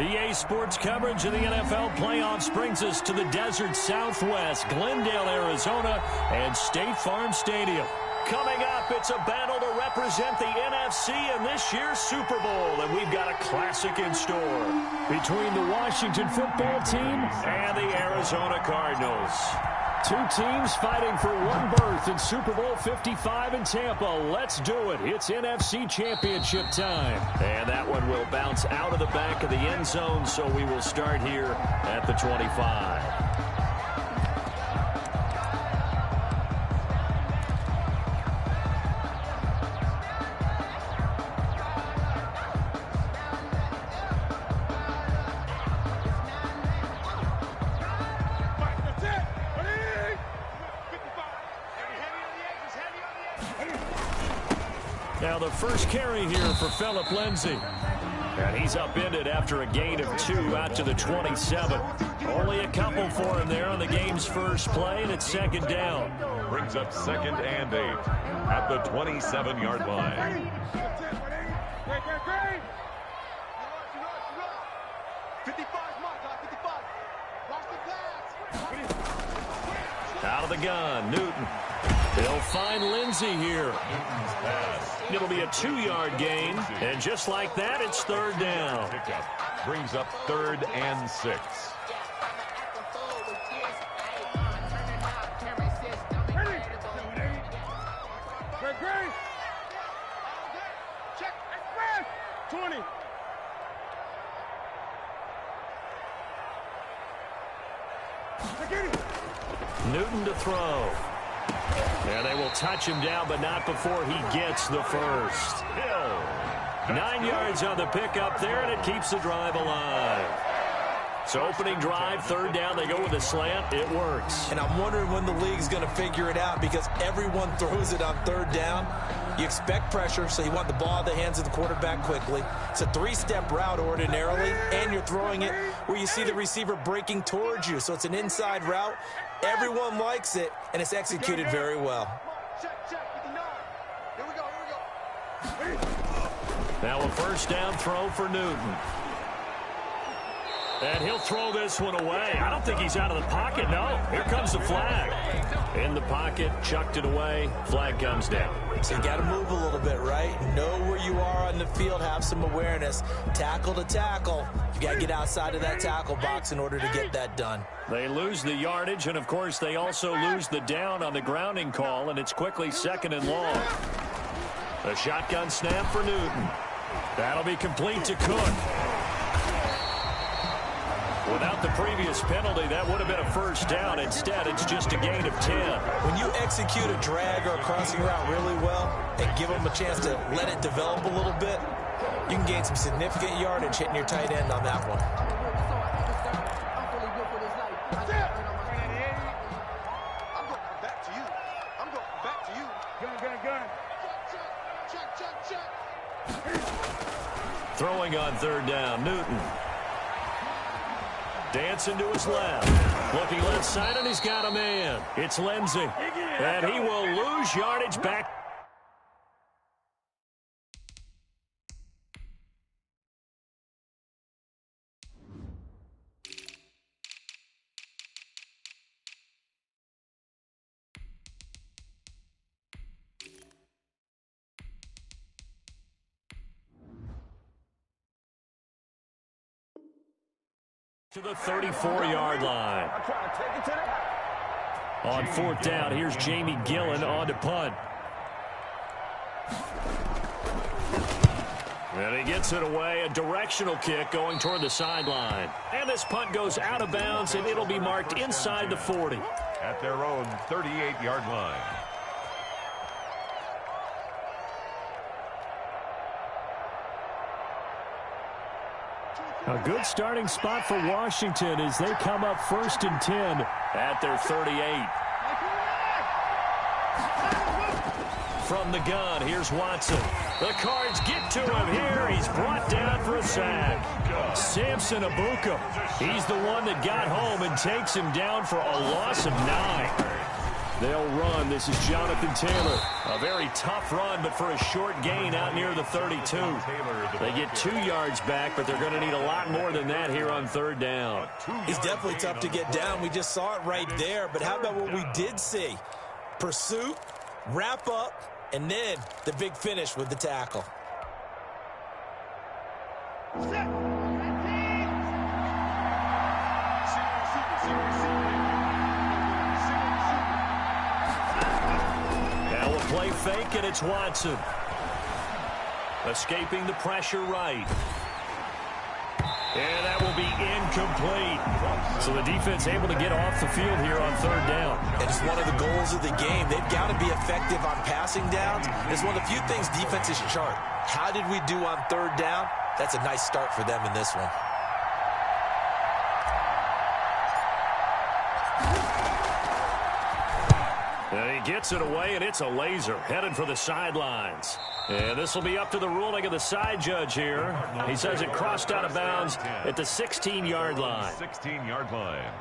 EA Sports coverage of the NFL playoffs brings us to the desert Southwest, Glendale, Arizona, and State Farm Stadium. Coming up, it's a battle to represent the NFC in this year's Super Bowl, and we've got a classic in store between the Washington football team and the Arizona Cardinals. Two teams fighting for one berth in Super Bowl 55 in Tampa. Let's do it. It's NFC Championship time. And that one will bounce out of the back of the end zone, so we will start here at the 25. Now the first carry here for Phillip Lindsay. And he's upended after a gain of 2 out to the 27. Only a couple for him there on the game's first play, and it's second down. Brings up 2nd and 8 at the 27-yard line. 55, out of the gun, Newton. They'll find Lindsay here. It'll be a 2-yard gain, and just like that, it's third down. Brings up 3rd and 6. Newton to throw. And they will touch him down, but not before he gets the first. Hill. 9 yards on the pickup there, and it keeps the drive alive. So opening drive, third down, they go with a slant. It works. And I'm wondering when the league's going to figure it out, because everyone throws it on third down. You expect pressure, so you want the ball in the hands of the quarterback quickly. It's a 3-step route ordinarily, and you're throwing it where you see the receiver breaking towards you. So it's an inside route. Everyone likes it, and it's executed very well. Now a first down throw for Newton. And he'll throw this one away. I don't think he's out of the pocket. No, here comes the flag. In the pocket, chucked it away. Flag comes down. So you got to move a little bit, right? Know where you are on the field. Have some awareness. Tackle to tackle. You got to get outside of that tackle box in order to get that done. They lose the yardage, and, of course, they also lose the down on the grounding call, and it's quickly 2nd and long. A shotgun snap for Newton. That'll be complete to Cook. Without the previous penalty, that would have been a first down. Instead, it's just a gain of 10. When you execute a drag or a crossing route really well and give them a chance to let it develop a little bit, you can gain some significant yardage hitting your tight end on that one. I'm going back to you. I'm going back to you. Gun. Check. Throwing on third down, Newton. Dancing to his left. Looking left side, and he's got a man. It's Lindsay. And he will lose yardage back. To the 34-yard line. On fourth down, here's Jamie Gillen on to punt. And he gets it away, a directional kick going toward the sideline. And this punt goes out of bounds, and it'll be marked inside the 40. At their own 38-yard line. A good starting spot for Washington as they come up 1st and 10 at their 38. From the gun, here's Watson. The Cards get to him here. He's brought down for a sack. Samson Abuka. He's the one that got home and takes him down for a loss of 9. They'll run. This is Jonathan Taylor. A very tough run, but for a short gain out near the 32. They get 2 yards back, but they're going to need a lot more than that here on third down. He's definitely tough to get down. We just saw it right there. But how about what we did see? Pursuit, wrap up, and then the big finish with the tackle. Now a play fake, and it's Watson. Escaping the pressure right. And that will be incomplete. So the defense able to get off the field here on third down. And it's one of the goals of the game. They've got to be effective on passing downs. It's one of the few things defenses chart. How did we do on third down? That's a nice start for them in this one. And he gets it away, and it's a laser headed for the sidelines. And this will be up to the ruling of the side judge here. He says it crossed out of bounds at the 16-yard line. 16-yard line.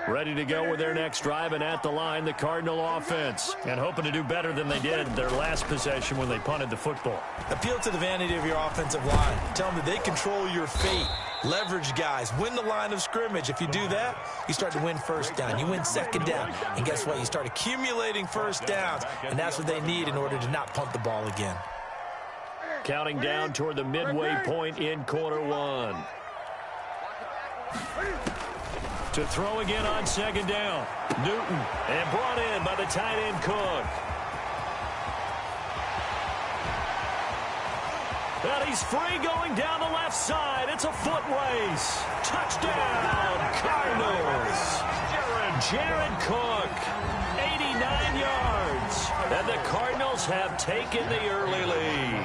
Ready to go with their next drive, and at the line, the Cardinal offense. And hoping to do better than they did their last possession when they punted the football. Appeal to the vanity of your offensive line. Tell them that they control your fate. Leverage guys. Win the line of scrimmage. If you do that, you start to win first down. You win second down. And guess what? You start accumulating first downs. And that's what they need in order to not punt the ball again. Counting down toward the midway point in quarter one. To throw again on second down. Newton, and brought in by the tight end Cook. And he's free going down the left side. It's a foot race. Touchdown, Cardinals. Jared Cook, 89 yards. And the Cardinals have taken the early lead.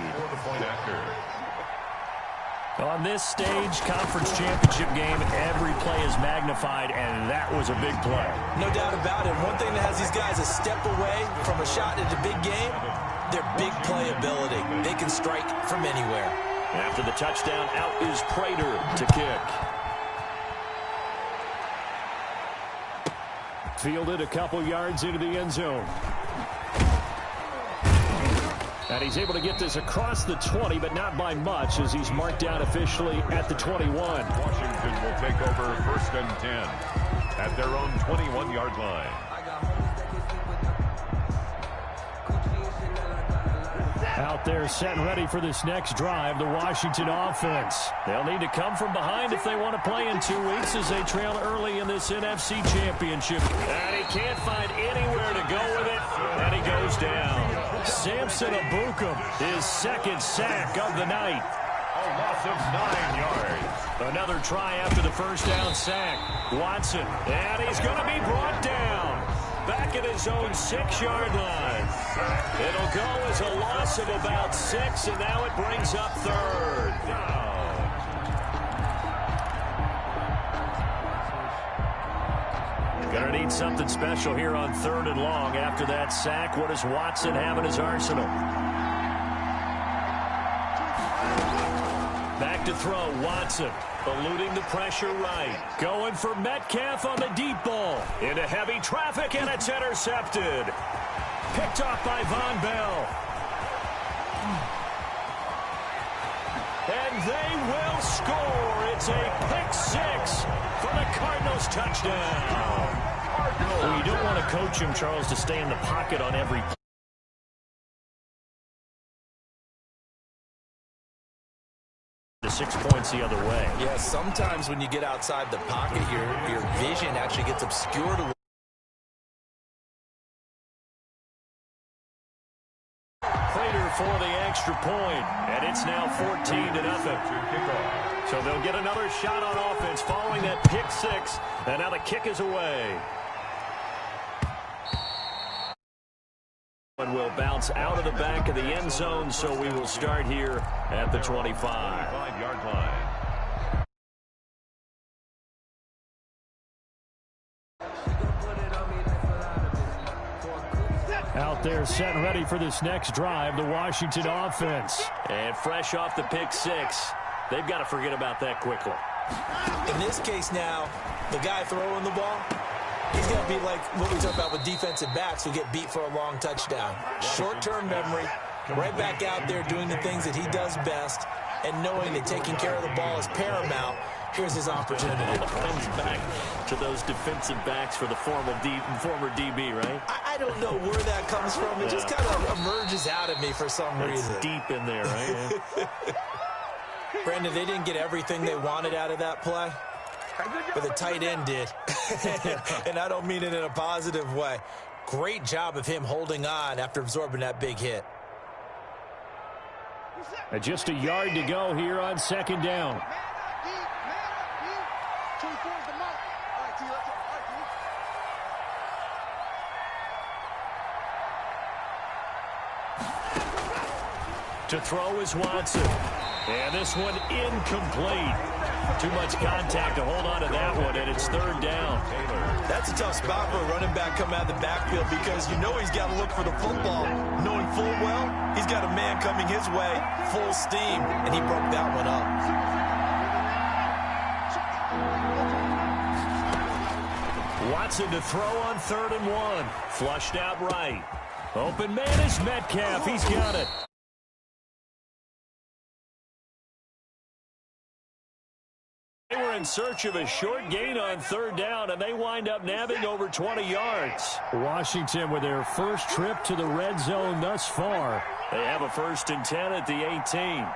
On this stage, conference championship game, every play is magnified, and that was a big play. No doubt about it. One thing that has these guys a step away from a shot at the big game, their big play ability. They can strike from anywhere. After the touchdown, out is Prater to kick. Fielded a couple yards into the end zone. And he's able to get this across the 20, but not by much, as he's marked down officially at the 21. Washington will take over 1st and 10 at their own 21-yard line. Out there set and ready for this next drive, the Washington offense. They'll need to come from behind if they want to play in 2 weeks as they trail early in this NFC Championship. And he can't find anywhere to go with it, and he goes down. Samson Ebukam, his second sack of the night. A loss of 9 yards. Another try after the first down sack. Watson, and he's going to be brought down. Back at his own 6-yard line. It'll go as a loss of about 6, and now it brings up third. Going to need something special here on 3rd and long. After that sack, what does Watson have in his arsenal? Back to throw, Watson. Eluding the pressure right. Going for Metcalf on the deep ball. Into heavy traffic, and it's intercepted. Picked off by Von Bell. And they will score. It's a pick-6 for the Cardinals touchdown. Well, you don't want to coach him, Charles, to stay in the pocket on every play. The 6 points the other way. Yeah, sometimes when you get outside the pocket, your vision actually gets obscured. Prater for the extra point, and it's now 14-0. So they'll get another shot on offense following that pick-6, and now the kick is away. And will bounce out of the back of the end zone, so we will start here at the 25-yard line. Out there set and ready for this next drive, the Washington offense. And fresh off the pick-6, they've got to forget about that quickly. In this case now, the guy throwing the ball, he's going to be like what we talk about with defensive backs who get beat for a long touchdown. Short-term memory, right back out there doing the things that he does best, and knowing that taking care of the ball is paramount. Here's his opportunity. Comes back to those defensive backs for the former DB, right? I don't know where that comes from. It just kind of emerges out of me for some reason. It's deep in there, right? Brandon, they didn't get everything they wanted out of that play, but the tight end did. And I don't mean it in a positive way. Great job of him holding on after absorbing that big hit. Just a yard to go here on second down. To throw is Watson. And this one incomplete. Too much contact to hold on to that one, and it's third down. That's a tough spot for a running back coming out of the backfield because you know he's got to look for the football. Knowing full well, he's got a man coming his way, full steam, and he broke that one up. Watson to throw on 3rd and 1. Flushed out right. Open man is Metcalf. He's got it. They were in search of a short gain on 3rd down, and they wind up nabbing over 20 yards. Washington with their first trip to the red zone thus far. They have a 1st and 10 at the 18.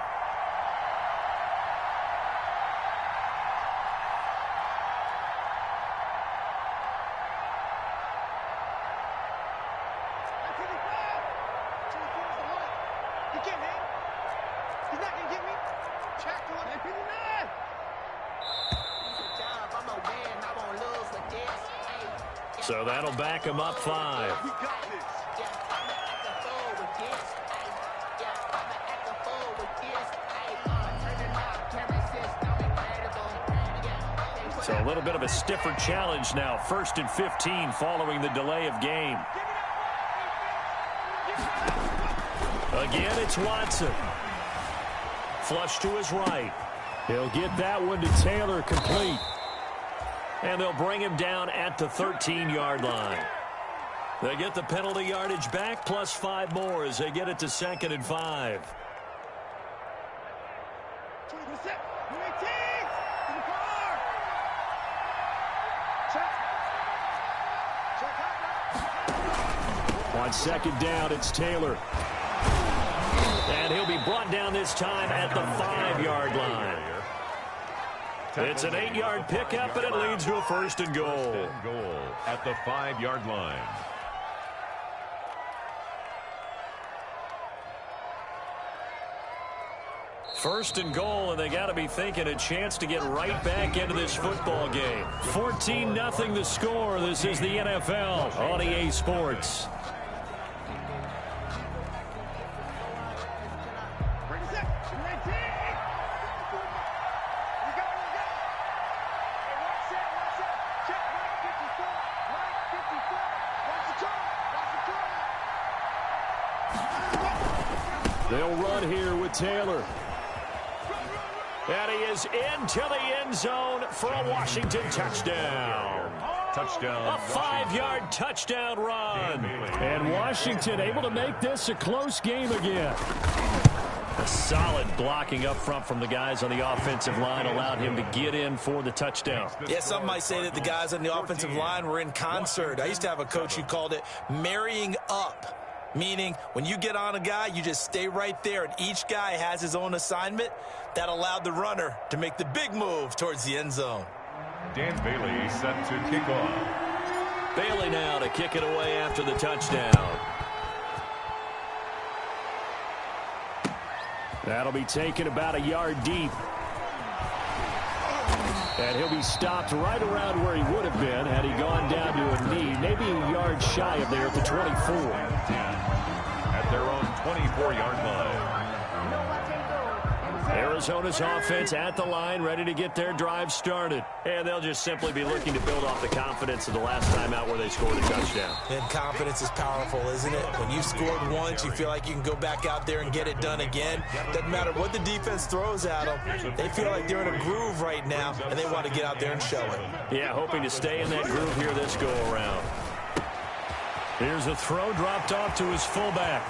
So that'll back him up 5. So a little bit of a stiffer challenge now. 1st and 15 following the delay of game. Again, it's Watson. Flush to his right. He'll get that one to Taylor, complete. And they'll bring him down at the 13-yard line. They get the penalty yardage back, plus 5 more as they get it to 2nd and 5. On 2nd down, it's Taylor. And he'll be brought down this time at the 5-yard line. It's an 8-yard pickup, and it leads to a 1st and goal. 1st and goal at the 5-yard line. First and goal, and they got to be thinking a chance to get right back into this football game. 14-0 the score. This is the NFL on EA Sports. They'll run here with Taylor. And he is into the end zone for a Washington touchdown. Touchdown. A 5-yard touchdown run. And Washington able to make this a close game again. A solid blocking up front from the guys on the offensive line allowed him to get in for the touchdown. Yeah, some might say that the guys on the offensive line were in concert. I used to have a coach who called it marrying up. Meaning, when you get on a guy, you just stay right there, and each guy has his own assignment. That allowed the runner to make the big move towards the end zone. Dan Bailey set to kick off. Bailey now to kick it away after the touchdown. That'll be taken about a yard deep. And he'll be stopped right around where he would have been had he gone down to a knee, maybe a yard shy of there at the 24. At their own 24-yard line. Arizona's offense at the line, ready to get their drive started. And they'll just simply be looking to build off the confidence of the last time out where they scored a touchdown. And confidence is powerful, isn't it? When you've scored once, you feel like you can go back out there and get it done again. Doesn't matter what the defense throws at them. They feel like they're in a groove right now, and they want to get out there and show it. Yeah, hoping to stay in that groove here this go-around. Here's a throw dropped off to his fullback.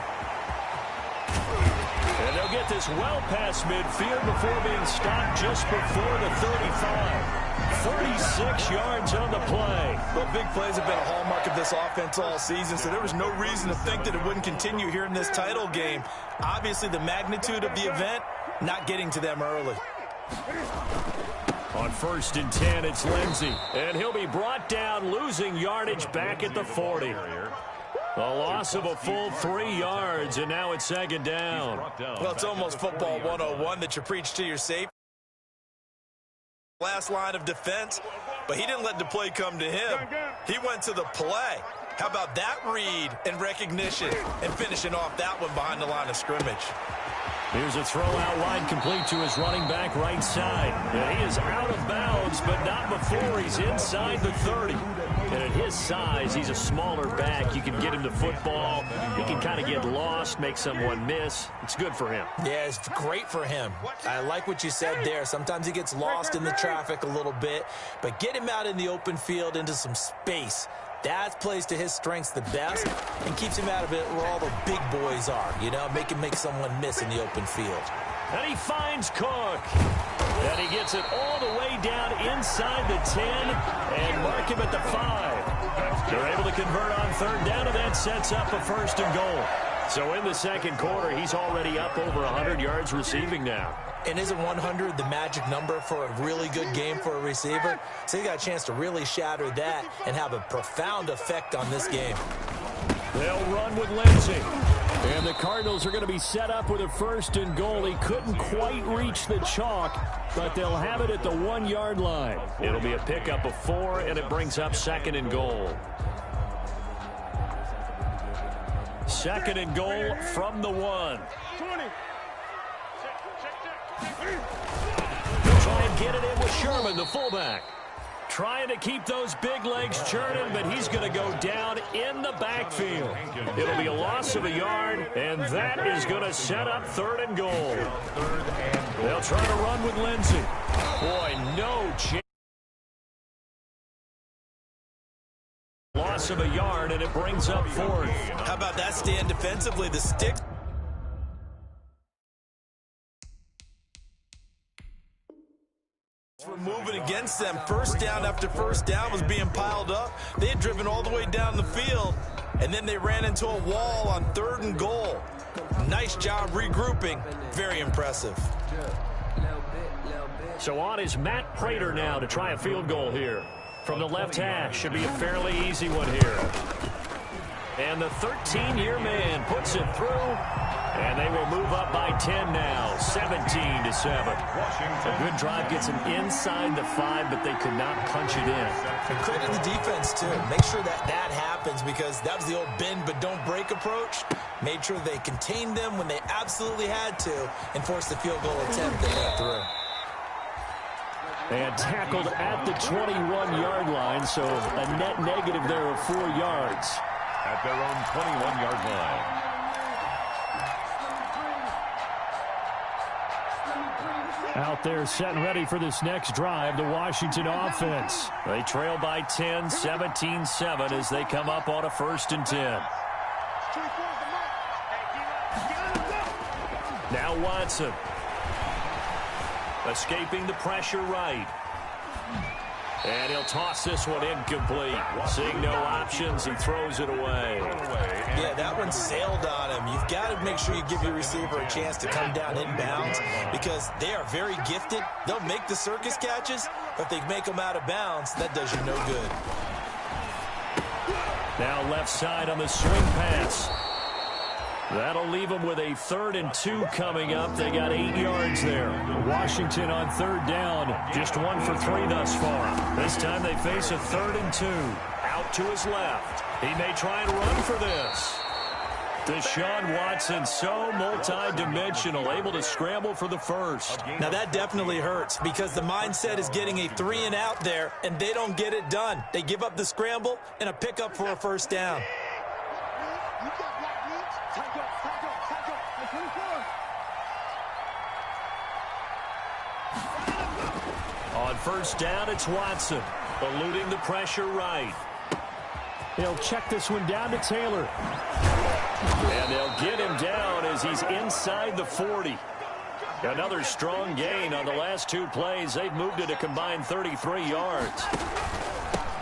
And they'll get this well past midfield before being stopped just before the 35. 36 yards on the play. Well, big plays have been a hallmark of this offense all season, so there was no reason to think that it wouldn't continue here in this title game. Obviously, the magnitude of the event, not getting to them early. On 1st and 10, it's Lindsey. And he'll be brought down, losing yardage back at the 40. A loss of a full 3 yards, and now it's 2nd down. Well, it's almost football 101 that you preach to your safety. Last line of defense, but he didn't let the play come to him. He went to the play. How about that read and recognition and finishing off that one behind the line of scrimmage? Here's a throw out wide, complete to his running back right side. And he is out of bounds, but not before he's inside the 30. And at his size, he's a smaller back. You can get him to football. He can kind of get lost, make someone miss. It's good for him. Yeah, it's great for him. I like what you said there. Sometimes he gets lost in the traffic a little bit, but get him out in the open field into some space. That plays to his strengths the best and keeps him out of it where all the big boys are, you know, make someone miss in the open field. And he finds Cook. And he gets it all the way down inside the 10 and mark him at the 5. They're able to convert on 3rd down, and that sets up a 1st and goal. So in the 2nd quarter, he's already up over 100 yards receiving now. And isn't 100 the magic number for a really good game for a receiver? So he got a chance to really shatter that and have a profound effect on this game. They'll run with Lindsey. And the Cardinals are going to be set up with a 1st and goal. He couldn't quite reach the chalk, but they'll have it at the 1-yard line. It'll be a pickup of 4, and it brings up 2nd and goal. 2nd and goal from the 1. They'll try and get it in with Sherman, the fullback. Trying to keep those big legs churning, but he's going to go down in the backfield. It'll be a loss of a yard, and that is going to set up 3rd and goal. They'll try to run with Lindsey. Boy, no chance. Loss of a yard, and it brings up 4th. How about that stand defensively? The stick. Were moving against them. 1st down after 1st down was being piled up. They had driven all the way down the field, and then they ran into a wall on 3rd and goal. Nice job regrouping. Very impressive. So on is Matt Prater now to try a field goal here. From the left hash, should be a fairly easy one here. And the 13-year man puts it through, and they will move up by 10 now, 17-7. A good drive gets them inside the 5, but they could not punch it in. And credit the defense, too. Make sure that happens, because that was the old bend but don't break approach. Made sure they contained them when they absolutely had to and forced the field goal attempt that went through. And tackled at the 21-yard line, so a net negative there of 4 yards. At their own 21-yard line. Out there set and ready for this next drive, the Washington offense. They trail by 10, 17-7 as they come up on a 1st and 10. Now Watson. Escaping the pressure right. And he'll toss this one incomplete. Seeing no options, he throws it away. Yeah, that one sailed on him. You've got to make sure you give your receiver a chance to come down inbounds because they are very gifted. They'll make the circus catches, but if they make them out of bounds, that does you no good. Now left side on the swing pass. That'll leave them with a 3rd and 2 coming up. They got 8 yards there. Washington on 3rd down. Just 1 for 3 thus far. This time they face a 3rd and 2. Out to his left. He may try and run for this. Deshaun Watson, so multi-dimensional, able to scramble for the first. Now that definitely hurts because the mindset is getting a 3-and-out there, and they don't get it done. They give up the scramble and a pickup for a first down. On first down, it's Watson, eluding the pressure right. He'll check this one down to Taylor. And they'll get him down as he's inside the 40. Another strong gain on the last two plays. They've moved it a combined 33 yards.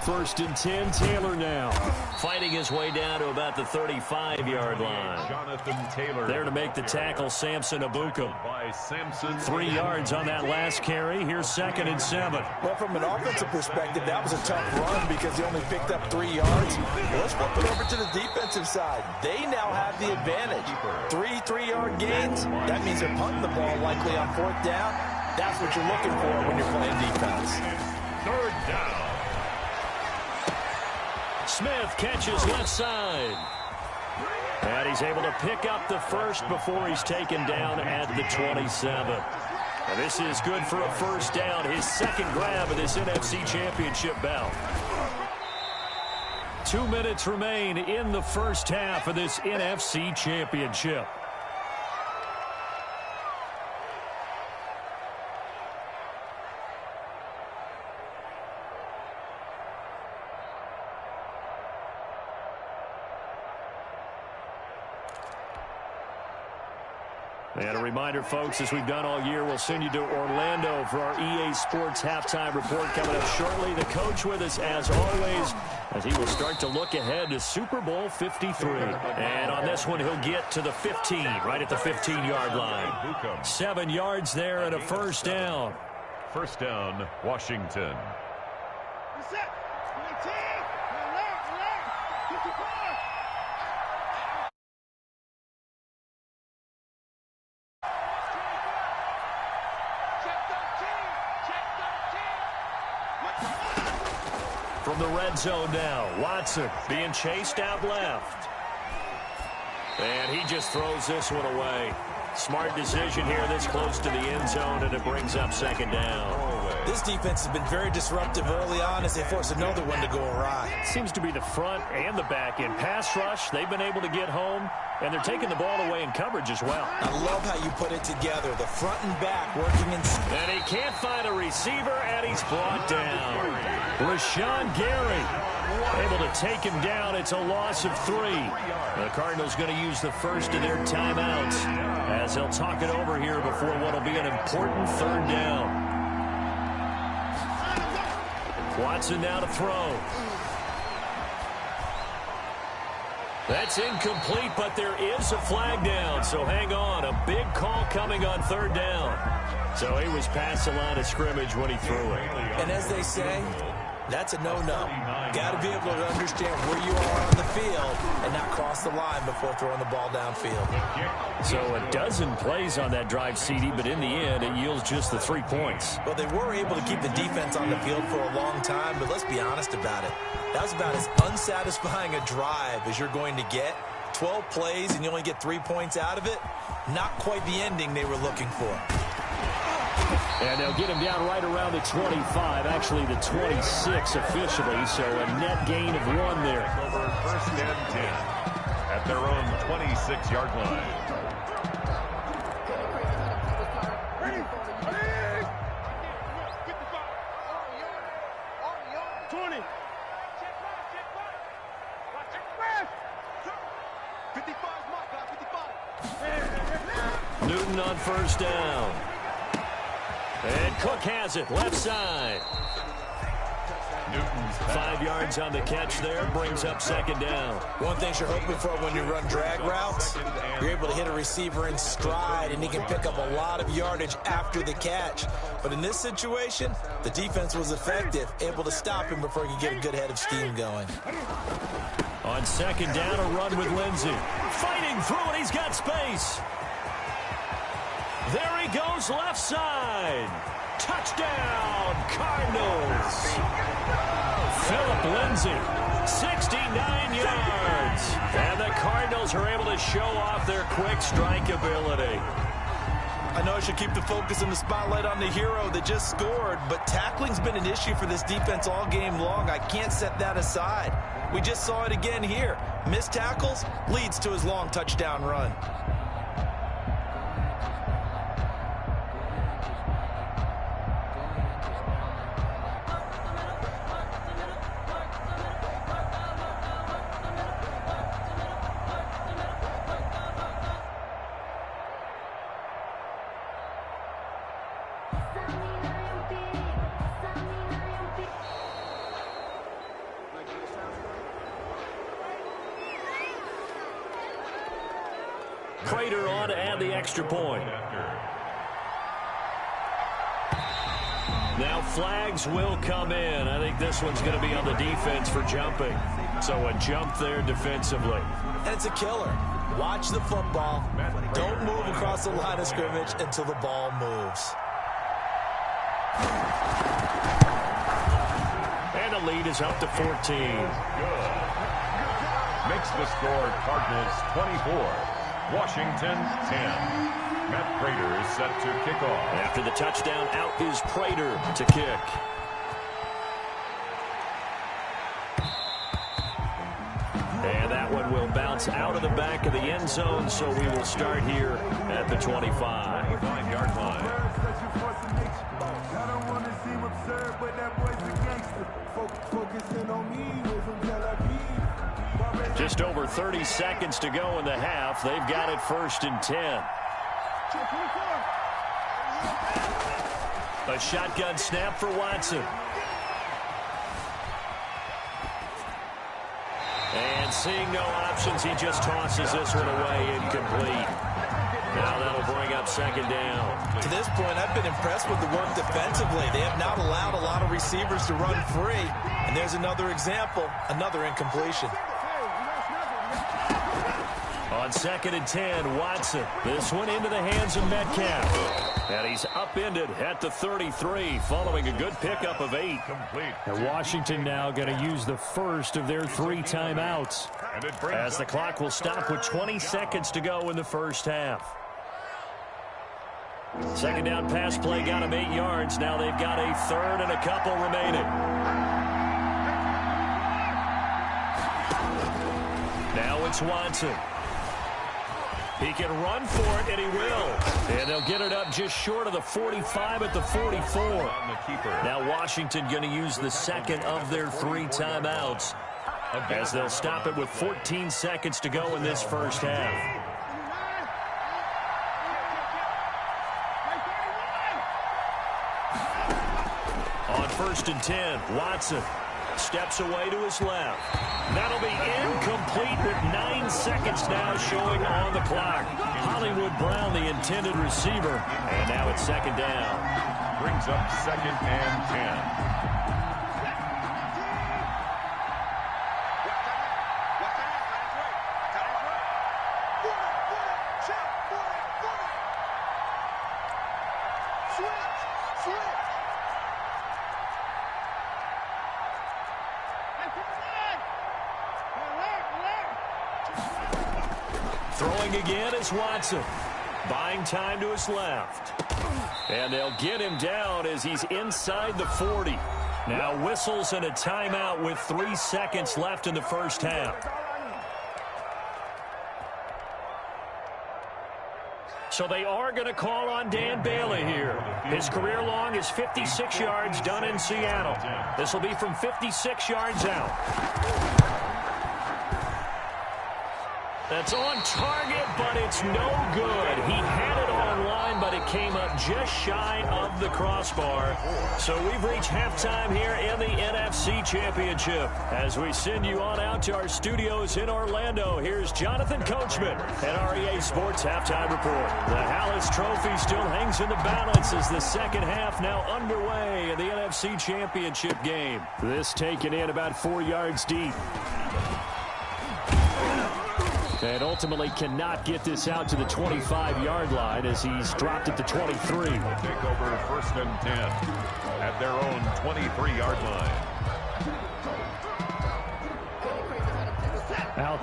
First and 10, Taylor now. Fighting his way down to about the 35-yard line. Jonathan Taylor. There to make the tackle, Samson Ebukam. 3 yards on that last carry. Here's 2nd and 7. Well, from an offensive perspective, that was a tough run because he only picked up 3 yards. Well, let's flip it over to the defensive side. They now have the advantage. 3 3-yard gains. That means they're punting the ball likely on 4th down. That's what you're looking for when you're playing defense. 3rd down. Smith catches left side. And he's able to pick up the first before he's taken down at the 27. And this is good for a first down, his second grab of this NFC Championship bout. 2 minutes remain in the first half of this NFC Championship. And a reminder, folks, as we've done all year, we'll send you to Orlando for our EA Sports halftime report coming up shortly. The coach with us, as always, as he will start to look ahead to Super Bowl 53. And on this one, he'll get to the 15, right at the 15-yard line. 7 yards there and a first down. First down, Washington. From the red zone now, Watson being chased out left. And he just throws this one away. Smart decision here this close to the end zone, and it brings up 2nd down. This defense has been very disruptive early on as they force another one to go awry. Seems to be the front and the back end. Pass rush, they've been able to get home, and they're taking the ball away in coverage as well. I love how you put it together. The front and back working in. And he can't find a receiver, and he's brought down. Rashawn Gary able to take him down. It's a loss of 3. The Cardinals going to use the first of their timeouts as they'll talk it over here before what will be an important 3rd down. Watson now to throw. That's incomplete, but there is a flag down, so hang on. A big call coming on 3rd down. So he was past the line of scrimmage when he threw it. And as they say, that's a no-no. Got to be able to understand where you are on the field and not cross the line before throwing the ball downfield. So a dozen plays on that drive, CD, but in the end, it yields just the 3 points. Well, they were able to keep the defense on the field for a long time, but let's be honest about it. That was about as unsatisfying a drive as you're going to get. 12 plays and you only get 3 points out of it. Not quite the ending they were looking for. And they'll get him down right around the 25, actually the 26 officially, so a net gain of 1 there. Over 1st and 10 at their own 26-yard line. Newton on first down. And Cook has it, left side. Newton's 5 yards on the catch there, brings up 2nd down. One thing you're hoping for when you run drag routes, you're able to hit a receiver in stride, and he can pick up a lot of yardage after the catch. But in this situation, the defense was effective, able to stop him before he could get a good head of steam going. On 2nd down, a run with Lindsey. Fighting through it, he's got space. There he goes, left side. Touchdown, Cardinals. Philip Lindsay 69 yards. And the Cardinals are able to show off their quick strike ability. I know I should keep the focus and the spotlight on the hero that just scored, but tackling's been an issue for this defense all game long. I can't set that aside. We just saw it again here. Missed tackles leads to his long touchdown run. Prater on to add the extra point. Now flags will come in. I think this one's going to be on the defense for jumping. So a jump there defensively. And it's a killer. Watch the football. Don't move across the line of scrimmage until the ball moves. And the lead is up to 14. Good. Makes the score Cardinals 24. Washington 10. Matt Prater is set to kick off. After the touchdown, out is Prater to kick. And that one will bounce out of the back of the end zone, so we will start here at the 25. 25-yard line. Just over 30 seconds to go in the half. They've got it 1st and 10. A shotgun snap for Watson. And seeing no options, he just tosses this one away, incomplete. Now that'll bring up 2nd down. To this point, I've been impressed with the work defensively. They have not allowed a lot of receivers to run free. And there's another example, another incompletion. On 2nd and 10, Watson. This one into the hands of Metcalf. And he's upended at the 33 following a good pickup of 8. Complete. And Washington now going to use the first of their 3 timeouts. And it brings As the clock will stop with 20 seconds to go in the first half. 2nd down pass play got him 8 yards. Now they've got a 3rd and a couple remaining. Now it's Watson. He can run for it, and he will. And they'll get it up just short of the 45 at the 44. Now Washington going to use the 2nd of their 3 timeouts as they'll stop it with 14 seconds to go in this first half. On 1st and 10, Watson steps away to his left. That'll be incomplete with 9 seconds now showing on the clock. Hollywood Brown, the intended receiver. And now it's 2nd down. brings up 2nd and 10. Throwing again is Watson. Buying time to his left. And they'll get him down as he's inside the 40. Now whistles and a timeout with 3 seconds left in the first half. So they are going to call on Dan Bailey here. His career long is 56 yards done in Seattle. This will be from 56 yards out. That's on target, but it's no good. He had it online, but it came up just shy of the crossbar. So we've reached halftime here in the NFC Championship. As we send you on out to our studios in Orlando, here's Jonathan Coachman at REA Sports Halftime Report. The Hallis Trophy still hangs in the balance as the second half now underway in the NFC Championship game. This taken in about 4 yards deep. And ultimately cannot get this out to the 25-yard line as he's dropped at the 23. They'll take over 1st and 10 at their own 23-yard line.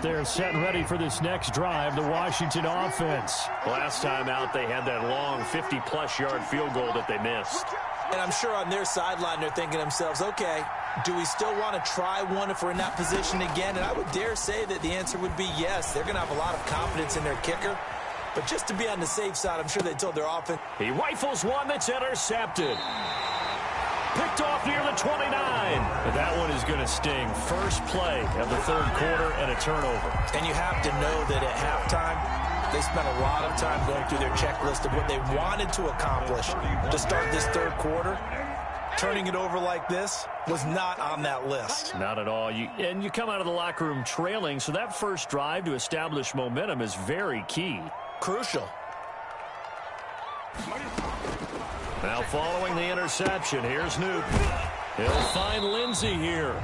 Out there set and ready for this next drive, the Washington offense. Last time out, they had that long 50-plus yard field goal that they missed. And I'm sure on their sideline they're thinking to themselves, okay, do we still want to try one if we're in that position again? And I would dare say that the answer would be yes. They're going to have a lot of confidence in their kicker. But just to be on the safe side, I'm sure they told their offense. He rifles one that's intercepted. Picked off near the 29. But that one is going to sting. First play of the third quarter and a turnover. And you have to know that at halftime, they spent a lot of time going through their checklist of what they wanted to accomplish to start this third quarter. Turning it over like this was not on that list. Not at all. And you come out of the locker room trailing, so that first drive to establish momentum is very key. Crucial. Now following the interception, here's Newton. He'll find Lindsey here.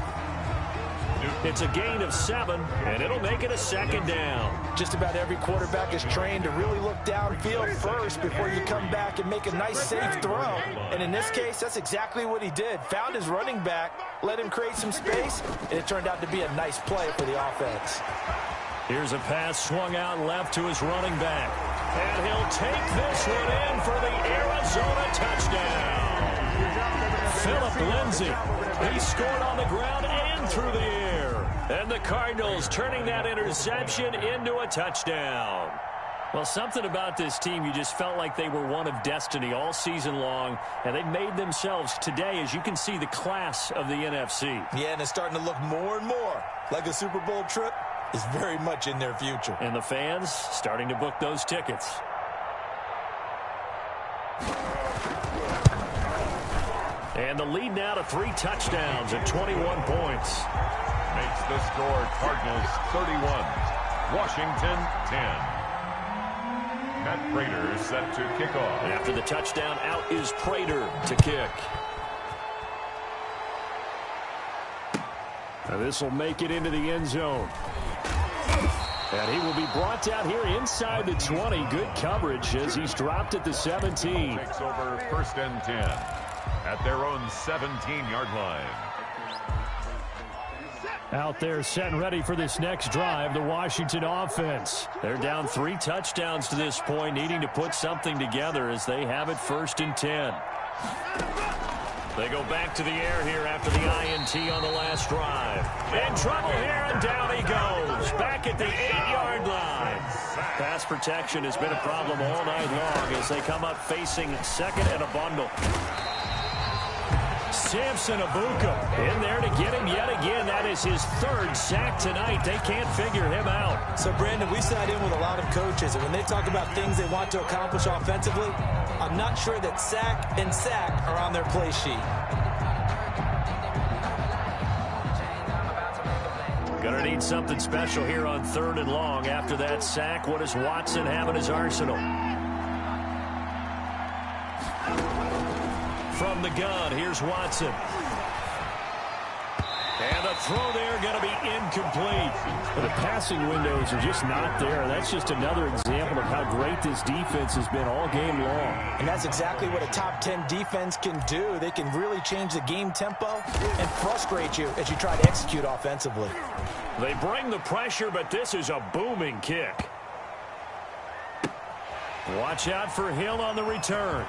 It's a gain of 7, and it'll make it a second down. Just about every quarterback is trained to really look downfield first before you come back and make a nice, safe throw. And in this case, that's exactly what he did. Found his running back, let him create some space, and it turned out to be a nice play for the offense. Here's a pass swung out left to his running back. And he'll take this one in for the Arizona touchdown. Philip Lindsay. He scored on the ground and through the air. And the Cardinals turning that interception into a touchdown. Well, something about this team, you just felt like they were one of destiny all season long, and they made themselves today, as you can see, the class of the NFC. Yeah, and it's starting to look more and more like a Super Bowl trip is very much in their future. And the fans starting to book those tickets. And the lead now to 3 touchdowns at 21 points. Makes the score Cardinals 31, Washington 10. Matt Prater is set to kick off. After the touchdown, out is Prater to kick. Now this will make it into the end zone. And he will be brought down here inside the 20. Good coverage as he's dropped at the 17. Takes over first and 10 at their own 17-yard line. Out there set and ready for this next drive, the Washington offense. They're down 3 touchdowns to this point, needing to put something together as they have it first and 10. They go back to the air here after the INT on the last drive. In trouble here, and down he goes. Back at the 8-yard line. Pass protection has been a problem all night long as they come up facing second and a bundle. Samson Abuka in there to get him yet again. That is his 3rd sack tonight. They can't figure him out. So, Brandon, we sat in with a lot of coaches, and when they talk about things they want to accomplish offensively, I'm not sure that sack and sack are on their play sheet. Gonna need something special here on 3rd and long. After that sack, what does Watson have in his arsenal? From the gun, here's Watson. And the throw there going to be incomplete. But the passing windows are just not there. That's just another example of how great this defense has been all game long. And that's exactly what a top 10 defense can do. They can really change the game tempo and frustrate you as you try to execute offensively. They bring the pressure, but this is a booming kick. Watch out for Hill on the return.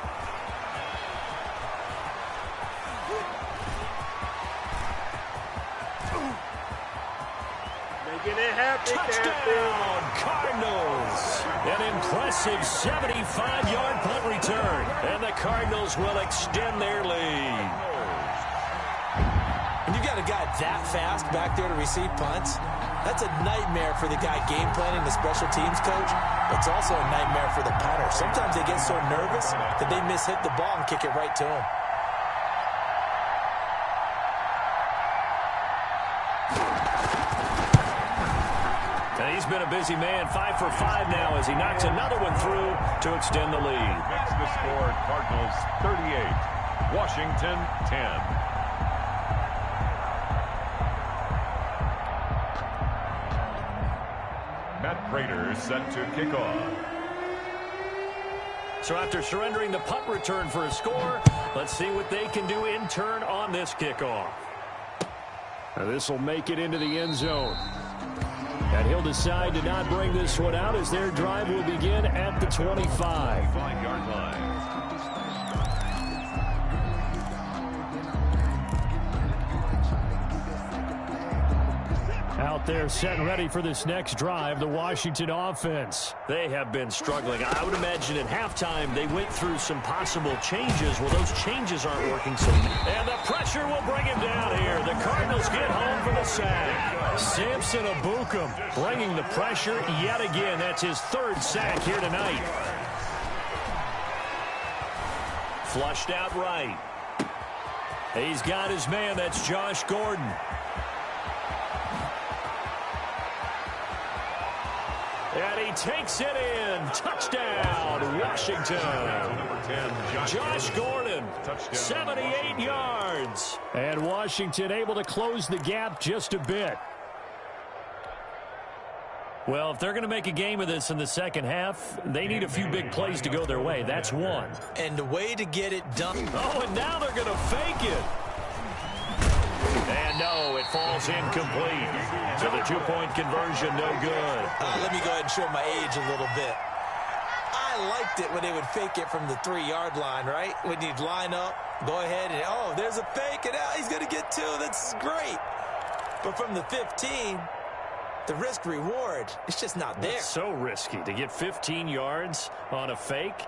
Touchdown, Cardinals. An impressive 75-yard punt return. And the Cardinals will extend their lead. When you got a guy that fast back there to receive punts, that's a nightmare for the guy game planning, the special teams coach. It's also a nightmare for the punter. Sometimes they get so nervous that they mishit the ball and kick it right to him. And he's been a busy man, 5 for 5 now as he knocks another one through to extend the lead. Makes the score Cardinals 38, Washington 10. Matt Prater set to kick off. So after surrendering the punt return for a score, let's see what they can do in turn on this kickoff. Now this will make it into the end zone. And he'll decide to not bring this one out as their drive will begin at the 25. 5-yard line. Out there set and ready for this next drive, the Washington offense. They have been struggling. I would imagine at halftime they went through some possible changes. Well, those changes aren't working. And the pressure will bring him down here. The Cardinals get home for the sack. Samson Ebukam bringing the pressure yet again. That's his third sack here tonight. Flushed out right. He's got his man. That's Josh Gordon. And he takes it in. Touchdown, Washington. Number 10, Josh Gordon, Touchdown, 78 yards. And Washington able to close the gap just a bit. Well, if they're going to make a game of this in the second half, they need a few big plays to go their way. That's one. And the way to get it done. Oh, and now they're going to fake it. And no, it falls incomplete. So the two-point conversion, no good. Let me go ahead and show my age a little bit. I liked it when they would fake it from the 3-yard line, right? When you'd line up, go ahead and, oh, there's a fake, and now he's going to get 2. That's great. But from the 15, the risk-reward, it's just not there. It's so risky to get 15 yards on a fake.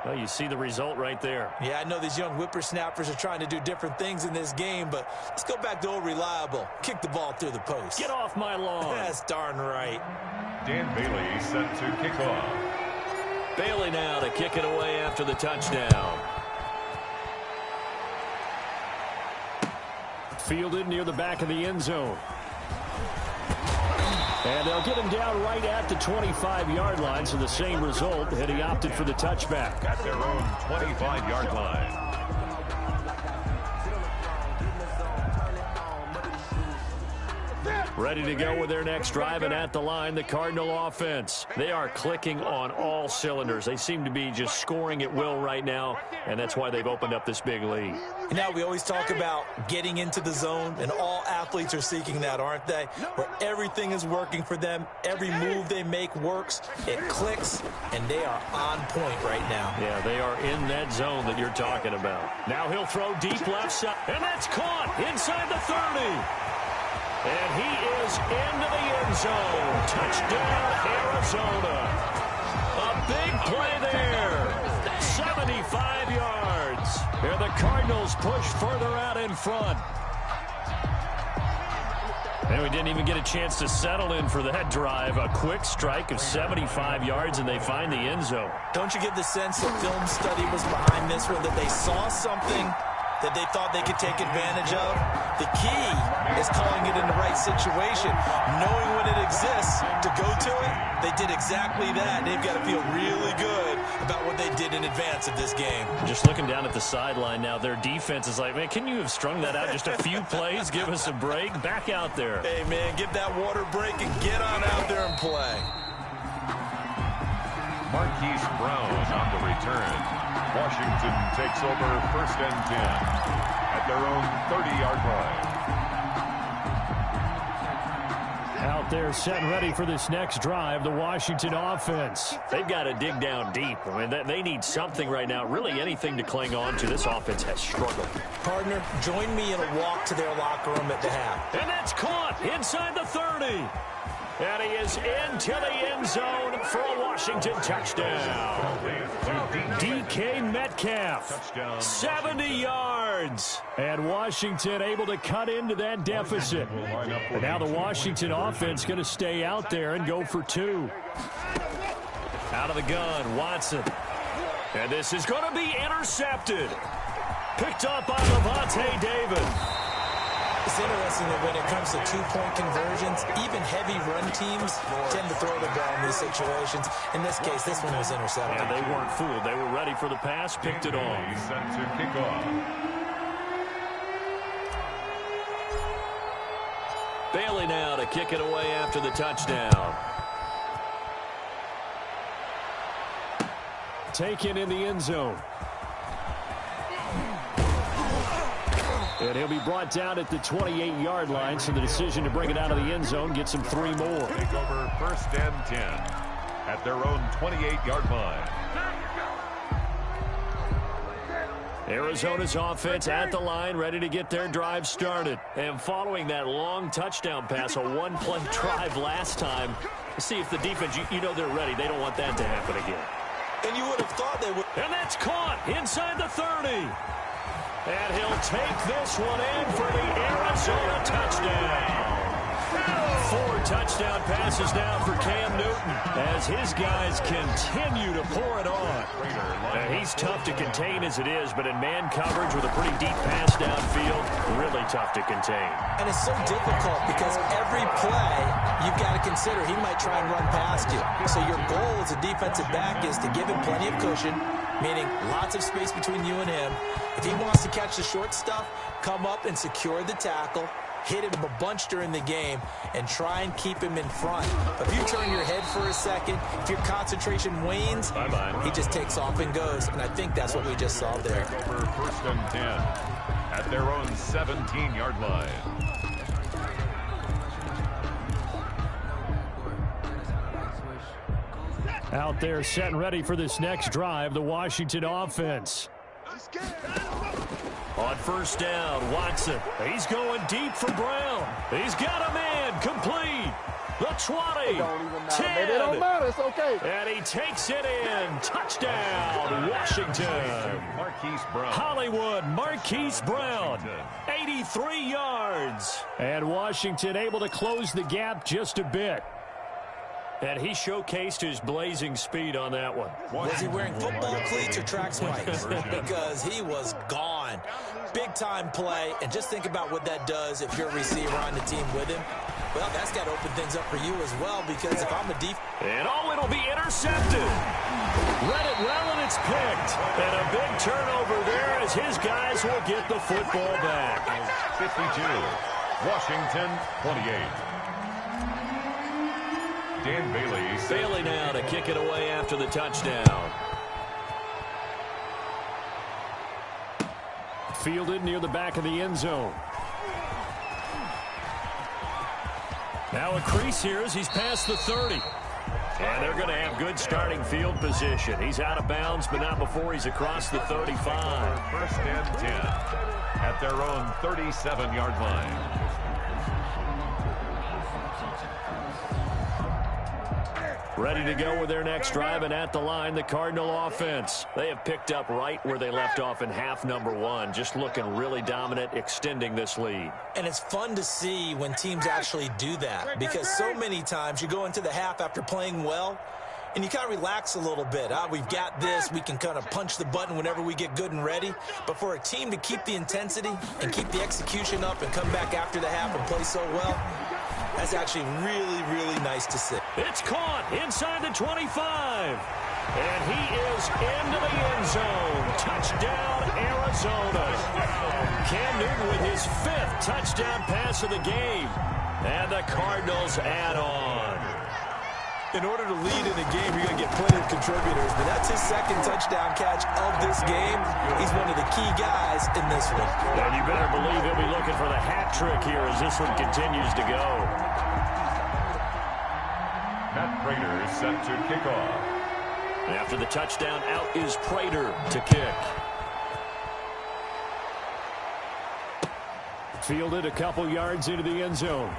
Well, you see the result right there. Yeah, I know these young whippersnappers are trying to do different things in this game, but let's go back to old reliable. Kick the ball through the post. Get off my lawn. That's darn right. Dan Bailey set to kick off. Bailey now to kick it away after the touchdown. Fielded near the back of the end zone. And they'll get him down right at the 25-yard line, so the same result, and he opted for the touchback. At their own 25-yard line. Ready to go with their next drive, and at the line, the Cardinal offense. They are clicking on all cylinders. They seem to be just scoring at will right now, and that's why they've opened up this big lead. You know, we always talk about getting into the zone, and all athletes are seeking that, aren't they? Where everything is working for them, every move they make works, it clicks, and they are on point right now. Yeah, they are in that zone that you're talking about. Now he'll throw deep left side, and that's caught inside the 30. And he is into the end zone. Touchdown, Arizona. A big play there. 75 yards. And the Cardinals push further out in front. And we didn't even get a chance to settle in for that drive. A quick strike of 75 yards, and they find the end zone. Don't you get the sense that film study was behind this one, that they saw something that they thought they could take advantage of? The key is calling it in the right situation, knowing when it exists to go to it. They did exactly that. They've got to feel really good about what they did in advance of this game. Just looking down at the sideline now, their defense is like, man, can you have strung that out just a few plays? Give us a break. Back out there. Hey, man, give that water break and get on out there and play. Marquise Brown on the return. Washington takes over 1st and 10 at their own 30-yard line. Out there set and ready for this next drive, the Washington offense. They've got to dig down deep. I mean, they need something right now, really anything to cling on to. This offense has struggled. Partner, join me in a walk to their locker room at the half. And that's caught inside the 30. And he is into the end zone for a Washington touchdown. DK Metcalf, 70 yards. And Washington able to cut into that deficit. And now the Washington offense going to stay out there and go for 2. Out of the gun, Watson. And this is going to be intercepted. Picked up by Lavonte David. It's interesting that when it comes to two-point conversions, even heavy run teams tend to throw the ball in these situations. In this case, this one was intercepted. And they weren't fooled. They were ready for the pass, picked it off. He's set to kick off. Bailey now to kick it away after the touchdown. Taken in the end zone. And he'll be brought down at the 28-yard line, so the decision to bring it out of the end zone gets him 3 more. Take over 1st and 10 at their own 28-yard line. Arizona's offense at the line, ready to get their drive started. And following that long touchdown pass, a one-play drive last time, see if the defense, you know they're ready. They don't want that to happen again. And you would have thought they would. And that's caught inside the 30. And he'll take this one in for the Arizona touchdown. 4 touchdown passes now for Cam Newton as his guys continue to pour it on. He's tough to contain as it is, but in man coverage with a pretty deep pass downfield, really tough to contain. And it's so difficult because every play you've got to consider he might try and run past you. So your goal as a defensive back is to give him plenty of cushion, meaning lots of space between you and him. If he wants to catch the short stuff, come up and secure the tackle, hit him a bunch during the game, and try and keep him in front. But if you turn your head for a second, if your concentration wanes, he just takes off and goes. And I think that's what we just saw there. Over 1st and 10 at their own 17-yard line. Out there set and ready for this next drive, the Washington offense. On 1st down, Watson. He's going deep for Brown. He's got a man complete. The 20. 10. It don't matter. It's okay. And he takes it in. Touchdown, Washington. Marquise Brown. Hollywood, Marquise Brown. 83 yards. And Washington able to close the gap just a bit. And he showcased his blazing speed on that one. Was he wearing football cleats or track spikes? Because he was gone. Big-time play. And just think about what that does if you're a receiver on the team with him. Well, that's got to open things up for you as well, because if I'm a And it'll be intercepted. Read it well, and it's picked. And a big turnover there as his guys will get the football back. 52. Washington 28. Dan Bailey. Bailey now to kick it away after the touchdown. Fielded near the back of the end zone. Now a crease here as he's past the 30. And they're going to have good starting field position. He's out of bounds, but not before he's across the 35. 1st and 10 at their own 37-yard line. Ready to go with their next drive, and at the line, the Cardinal offense. They have picked up right where they left off in half number 1, just looking really dominant, extending this lead. And it's fun to see when teams actually do that, because so many times you go into the half after playing well, and you kind of relax a little bit. We've got this. We can kind of punch the button whenever we get good and ready. But for a team to keep the intensity and keep the execution up and come back after the half and play so well, that's actually really, really nice to see. It's caught inside the 25. And he is into the end zone. Touchdown, Arizona. Cam Newton with his 5th touchdown pass of the game. And the Cardinals add on. In order to lead in a game, you're going to get plenty of contributors, but that's his 2nd touchdown catch of this game. He's one of the key guys in this one. And you better believe he'll be looking for the hat trick here as this one continues to go. Matt Prater is set to kick off. After the touchdown, out is Prater to kick. Fielded a couple yards into the end zone.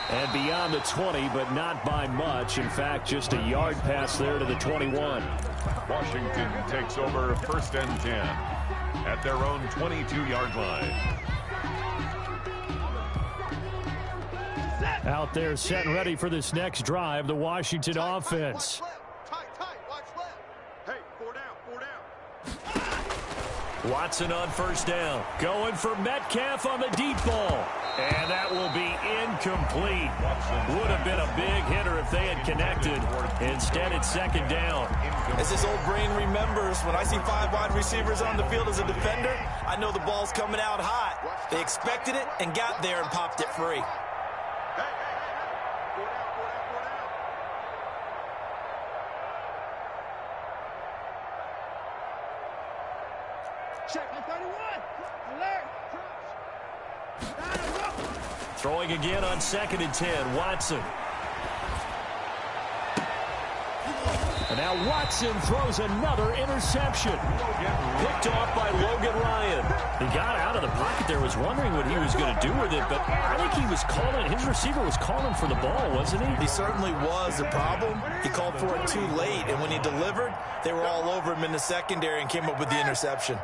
And beyond the 20, but not by much. In fact, just a yard pass there to the 21. Washington takes over 1st and 10 at their own 22-yard line. Out there set and ready for this next drive, the Washington offense. Tight, watch left. Hey, 4 down. Watson on 1st down. Going for Metcalf on the deep ball. And that will be incomplete. Would have been a big hitter if they had connected. Instead, it's 2nd down. As this old brain remembers, when I see 5 wide receivers on the field as a defender, I know the ball's coming out hot. They expected it and got there and popped it free. Check 31. Alert. Throwing again on 2nd and 10, Watson. And now Watson throws another interception. Picked off by Logan Ryan. He got out of the pocket there, was wondering what he was going to do with it, but I think he was calling, his receiver was calling for the ball, wasn't he? He certainly was. The problem, he called for it too late, and when he delivered, they were all over him in the secondary and came up with the interception.